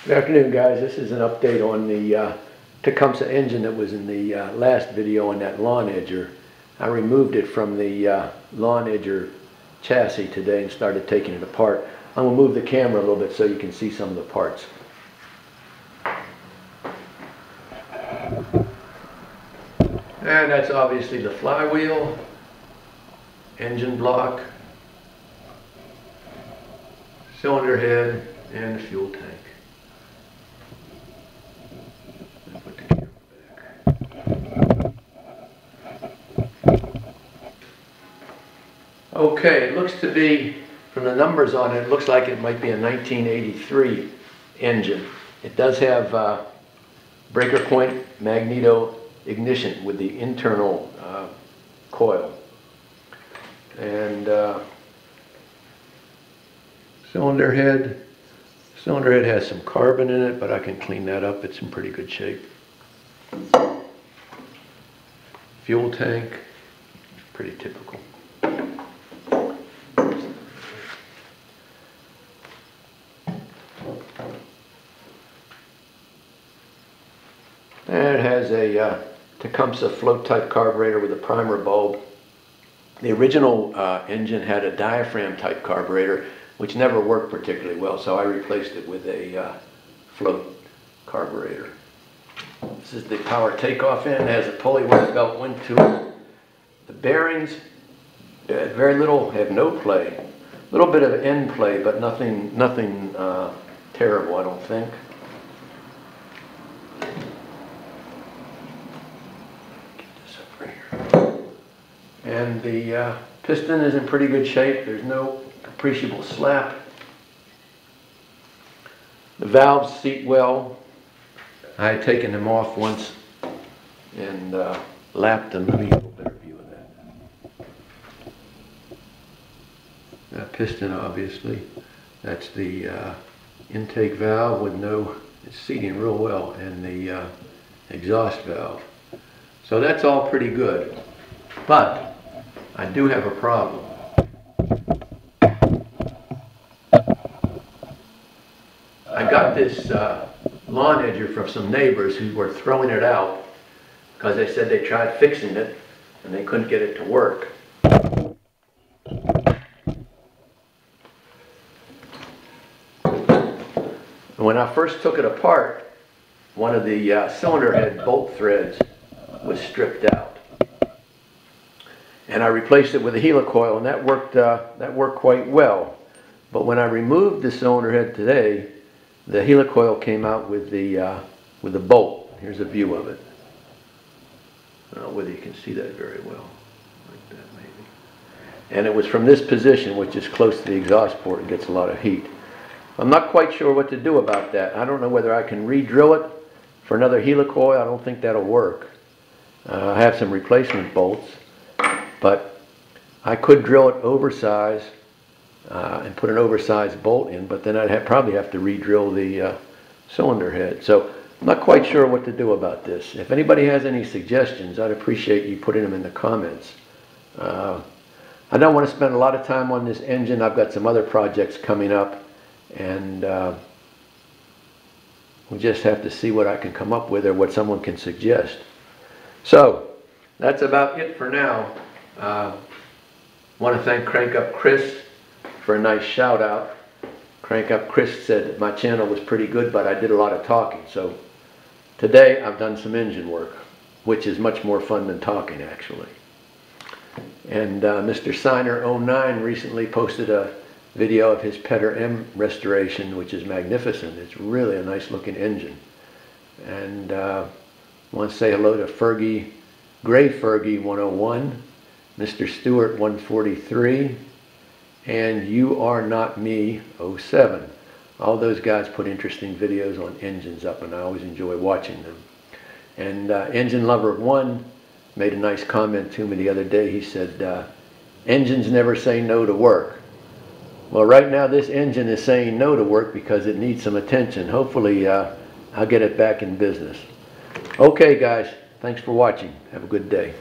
Good afternoon, guys. This is an update on the Tecumseh engine that was in the last video on that lawn edger. I removed it from the lawn edger chassis today and started taking it apart. I'm going to move the camera a little bit so you can see some of the parts. And that's obviously the flywheel, engine block, cylinder head, and the fuel tank. Put the camera back. Okay, it looks to be, from the numbers on it, it looks like it might be a 1983 engine. It does have breaker point magneto ignition with the internal coil. And cylinder head has some carbon in it, but I can clean that up. It's in pretty good shape. Fuel tank, pretty typical. And it has a Tecumseh float type carburetor with a primer bulb. The original engine had a diaphragm type carburetor, which never worked particularly well, so I replaced it with a float carburetor. This is the power takeoff end. It has a pulley with a belt went to it. The bearings, very little, have no play. A little bit of end play, but nothing terrible, I don't think. And the piston is in pretty good shape. There's no appreciable slap. The valves seat well. I had taken them off once and lapped them. Let me get a little better view of that. That piston, obviously, that's the intake valve with no, it's seating real well, and the exhaust valve. So that's all pretty good. But I do have a problem. I got this lawn edger from some neighbors who were throwing it out because they said they tried fixing it and they couldn't get it to work. When I first took it apart, one of the cylinder head bolt threads was stripped out. And I replaced it with a helicoil, and that worked quite well. But when I removed the cylinder head today, the helicoil came out with the bolt. Here's a view of it. I don't know whether you can see that very well, like that maybe. And it was from this position, which is close to the exhaust port, it gets a lot of heat. I'm not quite sure what to do about that. I don't know whether I can re-drill it for another helicoil. I don't think that'll work. I have some replacement bolts. But I could drill it oversized and put an oversized bolt in, but then I'd probably have to re-drill the cylinder head. So I'm not quite sure what to do about this. If anybody has any suggestions, I'd appreciate you putting them in the comments. I don't want to spend a lot of time on this engine. I've got some other projects coming up, and we'll just have to see what I can come up with or what someone can suggest. So that's about it for now. Want to thank Crank Up Chris for a nice shout out. Crank Up Chris said that my channel was pretty good, but I did a lot of talking. So today I've done some engine work, which is much more fun than talking actually. And Mr. Signer09 recently posted a video of his Petter M restoration, which is magnificent. It's really a nice looking engine. And I want to say hello to Fergie, Gray Fergie 101. Mr. Stewart 143, and You Are Not Me 07. All those guys put interesting videos on engines up, and I always enjoy watching them. And Engine Lover 1 made a nice comment to me the other day. He said, engines never say no to work. Well, right now this engine is saying no to work because it needs some attention. Hopefully I'll get it back in business. Okay guys, thanks for watching. Have a good day.